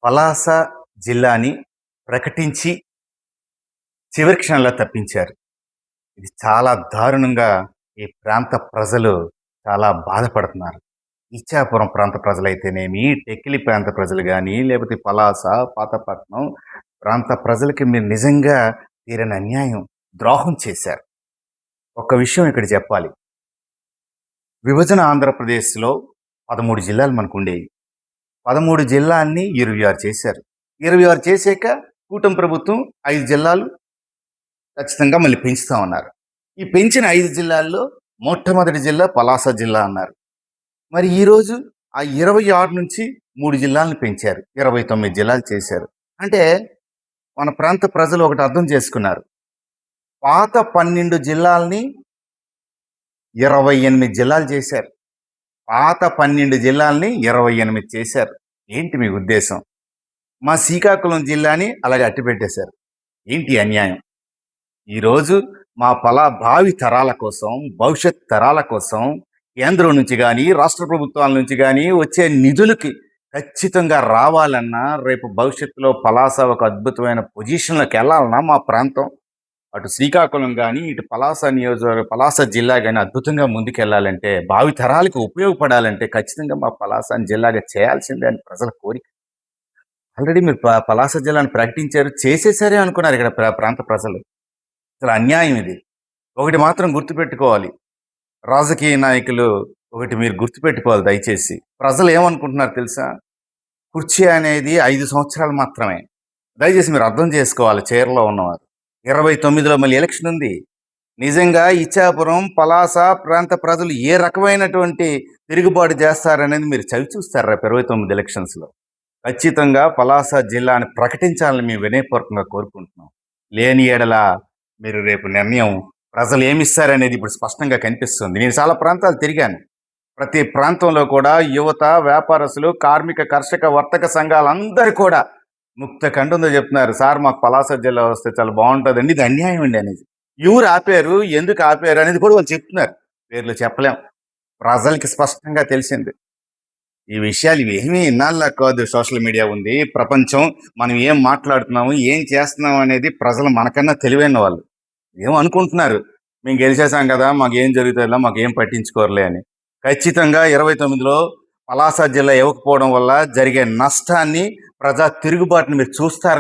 పలాస జిల్లాని ప్రకటించి చివరి క్షణంలో తప్పించారు. ఇది చాలా దారుణంగా ఈ ప్రాంత ప్రజలు చాలా బాధపడుతున్నారు. ఇచ్చాపురం ప్రాంత ప్రజలైతేనేమి, టెక్కిలి ప్రాంత ప్రజలు గానీ, లేకపోతే పలాస, పాతపట్నం ప్రాంత ప్రజలకి మీరు నిజంగా తీరని అన్యాయం, ద్రోహం చేశారు. ఒక్క విషయం ఇక్కడ చెప్పాలి. విభజన ఆంధ్రప్రదేశ్‌లో 13 జిల్లాలు మనకుండేవి. 13 జిల్లాల్ని 26 చేశారు. 26 చేశాక కూటమి ప్రభుత్వం 5 జిల్లాలు ఖచ్చితంగా మళ్ళీ పెంచుతామన్నారు. ఈ పెంచిన 5 జిల్లాల్లో మొట్టమొదటి జిల్లా పలాస జిల్లా అన్నారు. మరి ఈరోజు ఆ 26 నుంచి 3 జిల్లాలను పెంచారు. 29 జిల్లాలు చేశారు. అంటే మన ప్రాంత ప్రజలు ఒకటి అర్థం చేసుకున్నారు. పాత 12 జిల్లాల్ని 28 జిల్లాలు చేశారు. పాత 12 జిల్లాల్ని 28 చేశారు. ఏంటి మీ ఉద్దేశం? మా శ్రీకాకుళం జిల్లాని అలాగే అట్టిపెట్టేశారు. ఏంటి అన్యాయం? ఈరోజు మా భావి తరాల కోసం, భవిష్యత్ తరాల కోసం కేంద్రం నుంచి కానీ, రాష్ట్ర ప్రభుత్వాల నుంచి కానీ వచ్చే నిధులకి ఖచ్చితంగా రావాలన్నా, రేపు భవిష్యత్తులో పలాస ఒక అద్భుతమైన పొజిషన్లోకి వెళ్ళాలన్నా మా ప్రాంతం, అటు శ్రీకాకుళం కానీ, ఇటు పలాస జిల్లా కానీ అద్భుతంగా ముందుకెళ్ళాలంటే, భావి తరాలకు ఉపయోగపడాలంటే ఖచ్చితంగా మా పలాస జిల్లాగా చేయాల్సిందే అని ప్రజల కోరిక. ఆల్రెడీ మీరు పలాస జిల్లాను ప్రకటించారు, చేసేసారే అనుకున్నారు ఇక్కడ ప్రాంత ప్రజలు. అసలు అన్యాయం ఇది. ఒకటి మాత్రం గుర్తుపెట్టుకోవాలి, రాజకీయ నాయకులు ఒకటి మీరు గుర్తుపెట్టుకోవాలి దయచేసి. ప్రజలు ఏమనుకుంటున్నారు తెలుసా? కుర్చీ అనేది 5 సంవత్సరాలు మాత్రమే. దయచేసి మీరు అర్థం చేసుకోవాలి. చైర్లో ఉన్నవారు 29లో మళ్ళీ ఎలక్షన్ ఉంది. నిజంగా ఇచ్చాపురం, పలాస ప్రాంత ప్రజలు ఏ రకమైనటువంటి తిరుగుబాటు చేస్తారనేది మీరు చవి చూస్తారు రేపు 29 ఎలక్షన్స్లో. ఖచ్చితంగా పలాస జిల్లాని ప్రకటించాలని మేము వినయపూర్వకంగా కోరుకుంటున్నాం. లేని ఎడల మీరు రేపు నిర్ణయం ప్రజలు ఏమిస్తారనేది ఇప్పుడు స్పష్టంగా కనిపిస్తుంది. నేను చాలా ప్రాంతాలు తిరిగాను. ప్రతి ప్రాంతంలో కూడా యువత, వ్యాపారస్తులు, కార్మిక, కర్షక, వర్తక సంఘాలందరూ కూడా ముక్త కంఠంతో చెప్తున్నారు, సార్ మాకు పలాస జిల్లా వస్తే చాలా బాగుంటుందండి, ఇది అన్యాయం అండి అనేది. ఎవరు ఆపారు, ఎందుకు ఆపారు అనేది కూడా వాళ్ళు చెప్తున్నారు. పేర్లు చెప్పలేం, ప్రజలకి స్పష్టంగా తెలిసింది. ఈ విషయాలు ఇవేమీ ఇన్నాళ్ళ కాదు. సోషల్ మీడియా ఉంది, ప్రపంచం, మనం ఏం మాట్లాడుతున్నాము, ఏం చేస్తున్నాము అనేది ప్రజలు మనకన్నా తెలివైన వాళ్ళు. ఏమనుకుంటున్నారు, మేము గెలిచేసాం కదా, మాకు ఏం జరుగుతుందో మాకు ఏం పట్టించుకోరలే అని. ఖచ్చితంగా 29లో పలాస జిల్లా ఇవ్వకపోవడం వల్ల జరిగే నష్టాన్ని, ప్రజా తిరుగుబాటుని మీరు చూస్తారని